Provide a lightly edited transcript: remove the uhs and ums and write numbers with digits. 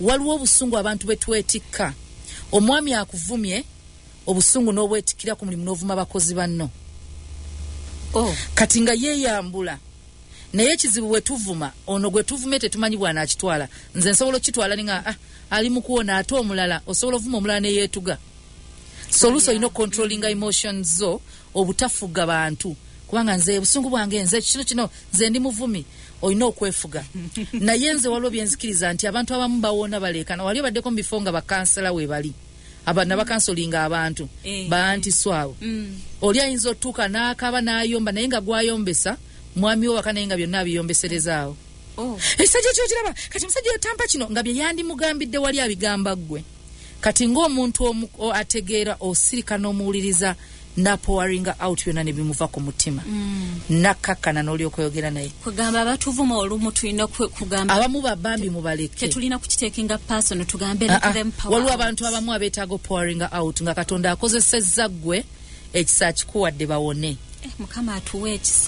waliwo obusungu abantu betwetikka omwami akuvumye obusungu n'obwetikira ku mulimu n'ovuma abakozi banno kati nga yeeyambula naye ekizibu bwe tuvuma ono gwe tuvume tetumanyi bwana akitwala nze nsobola okitwala ninga ali mu kuwona ate omulala osobola ovuma omulala ne yeetuga soluso ino controlling emotions zo obutafuga bantu kubanga nze busungu bwange nze kino nze ndi muvumi olina okwefuga naye nze waliwo byenzikiriza nti abantu abamu bawona baleekana wali baddeko mu bifo nga bakansala we bali abana bakansolinga abantu banti swawo oli ayinza otuuka n'akaba n'ayomba naye nga gwayombesa mwami wo waka naye nga byonna abiyombeserezaawo ekisajja ekyo kiraba kati omusajja yatampa kino nga bye yandimugambidde wali abigamba ggwe kati ng'omuntu ategeera osirika n'omuwuliriza napoweringa out byonna ne bimuva ku mutima nakkakkana n'olyoka oyogera naye kugamba abatuvuma olumu tulina kugamba abamu babambi mubaleke tetulina kukiteekinga personal tugambe waliwo abantu abamu abeetaaga poweringa out nga Katonda akozesezza ggwe ekisa kikuwadde bawone Mukama atuwe ekisa